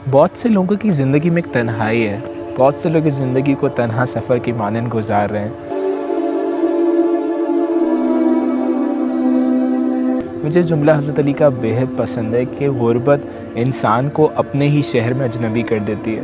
بہت سے لوگوں کی زندگی میں ایک تنہائی ہے، بہت سے لوگ اس زندگی کو تنہا سفر کی مانند گزار رہے ہیں۔ مجھے جملہ حضرت علی کا بےحد پسند ہے کہ غربت انسان کو اپنے ہی شہر میں اجنبی کر دیتی ہے۔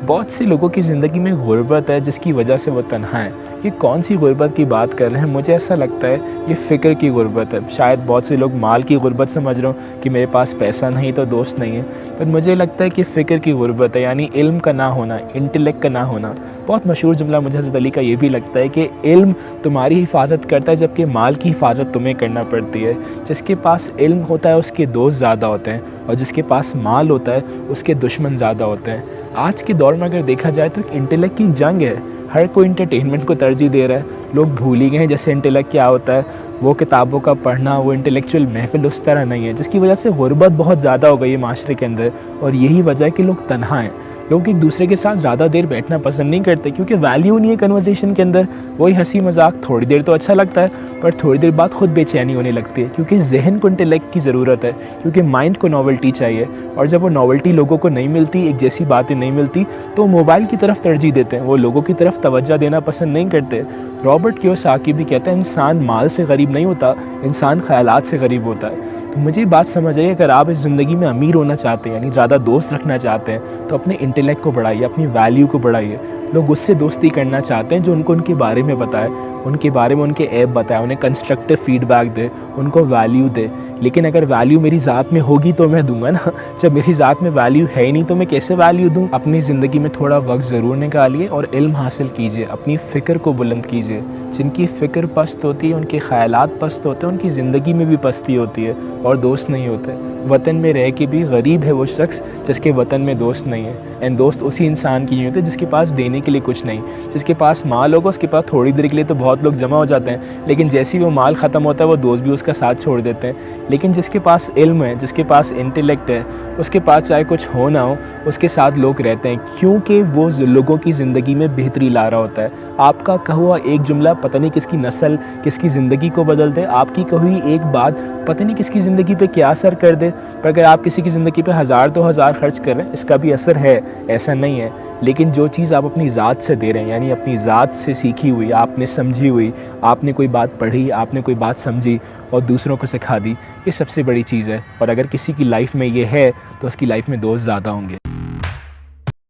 بہت سے لوگوں کی زندگی میں غربت ہے جس کی وجہ سے وہ تنہا ہے۔ یہ کون سی غربت کی بات کر رہے ہیں؟ مجھے ایسا لگتا ہے یہ فکر کی غربت ہے۔ شاید بہت سے لوگ مال کی غربت سمجھ رہے ہوں کہ میرے پاس پیسہ نہیں تو دوست نہیں ہے، پر مجھے لگتا ہے کہ فکر کی غربت ہے، یعنی علم کا نہ ہونا، انٹلیکٹ کا نہ ہونا۔ بہت مشہور جملہ مجھے حضرت علی کا یہ بھی لگتا ہے کہ علم تمہاری حفاظت کرتا ہے جبکہ مال کی حفاظت تمہیں کرنا پڑتی ہے۔ جس کے پاس علم ہوتا ہے اس کے دوست زیادہ ہوتے ہیں، اور جس کے پاس مال ہوتا ہے اس کے دشمن زیادہ ہوتے ہیں۔ آج کے دور میں اگر دیکھا جائے تو ایک انٹلیکٹ کی جنگ ہے، ہر کوئی انٹرٹینمنٹ کو ترجیح دے رہا ہے۔ لوگ بھول ہی گئے ہیں جیسے انٹلیکٹ کیا ہوتا ہے، وہ کتابوں کا پڑھنا، وہ انٹلیکچوئل محفل اس طرح نہیں ہے، جس کی وجہ سے غربت بہت زیادہ ہو گئی ہے معاشرے کے اندر۔ اور یہی وجہ ہے کہ لوگ تنہا ہیں۔ لوگ ایک دوسرے کے ساتھ زیادہ دیر بیٹھنا پسند نہیں کرتے کیونکہ ویلیو نہیں ہے کنورسیشن کے اندر۔ وہی ہنسی مذاق تھوڑی دیر تو اچھا لگتا ہے، پر تھوڑی دیر بعد خود بے چینی ہونے لگتی ہے کیونکہ ذہن کو انٹلیکٹ کی ضرورت ہے، کیونکہ مائنڈ کو ناولٹی چاہیے، اور جب وہ ناولٹی لوگوں کو نہیں ملتی، ایک جیسی باتیں نہیں ملتی، تو موبائل کی طرف ترجیح دیتے ہیں، وہ لوگوں کی طرف توجہ دینا پسند نہیں کرتے۔ رابرٹ کیوساکی بھی کہتا ہے انسان مال سے غریب نہیں ہوتا، انسان خیالات سے غریب ہوتا ہے۔ تو مجھے یہ بات سمجھ آئی، اگر آپ اس زندگی میں امیر ہونا چاہتے ہیں، یعنی زیادہ دوست رکھنا چاہتے ہیں، تو اپنے انٹلیکٹ کو بڑھائیے، اپنی ویلیو کو بڑھائیے۔ لوگ اس سے دوستی کرنا چاہتے ہیں جو ان کے بارے میں بتائے، ان کے بارے میں ان کے عیب بتائے، انہیں کنسٹرکٹیو فیڈ بیک دے، ان کو ویلیو دے۔ لیکن اگر ویلیو میری ذات میں ہوگی تو میں دوں گا نا، جب میری ذات میں ویلیو ہے ہی نہیں تو میں کیسے ویلیو دوں؟ اپنی زندگی میں تھوڑا وقت ضرور نکالیے اور علم حاصل کیجیے، اپنی فکر کو بلند کیجیے۔ جن کی فکر پست ہوتی ہے، ان کے خیالات پست ہوتے ہیں، ان کی زندگی میں بھی پستی ہوتی ہے اور دوست نہیں ہوتے۔ وطن میں رہ کے بھی غریب ہے وہ شخص جس کے وطن میں دوست نہیں ہے، اینڈ دوست اسی انسان کی نہیں ہوتے جس کے پاس دینے کے لیے کچھ نہیں۔ جس کے پاس مال ہوگا اس کے پاس تھوڑی دیر کے لیے تو بہت لوگ جمع ہو جاتے ہیں، لیکن جیسے ہی وہ مال ختم ہوتا ہے وہ دوست بھی اس کا ساتھ چھوڑ دیتے ہیں۔ لیکن جس کے پاس علم ہے، جس کے پاس انٹلیکٹ ہے، اس کے پاس چاہے کچھ ہو نہ ہو، اس کے ساتھ لوگ رہتے ہیں کیونکہ وہ لوگوں کی زندگی میں بہتری لا رہا ہوتا ہے۔ آپ کا کہا ہوا ایک جملہ پتہ نہیں کس کی نسل، کس کی زندگی کو بدل دے۔ آپ کی کہی ایک بات پتہ نہیں کس کی زندگی پہ کیا اثر کر دے۔ پر اگر آپ کسی کی زندگی پہ 1000 2000 خرچ کر رہے ہیں، اس کا بھی اثر ہے، ایسا نہیں ہے۔ لیکن جو چیز آپ اپنی ذات سے دے رہے ہیں، یعنی اپنی ذات سے سیکھی ہوئی، آپ نے سمجھی ہوئی، آپ نے کوئی بات پڑھی، آپ نے کوئی بات سمجھی اور دوسروں کو سکھا دی، یہ سب سے بڑی چیز ہے۔ اور اگر کسی کی لائف میں یہ ہے تو اس کی لائف میں دوست زیادہ ہوں گے۔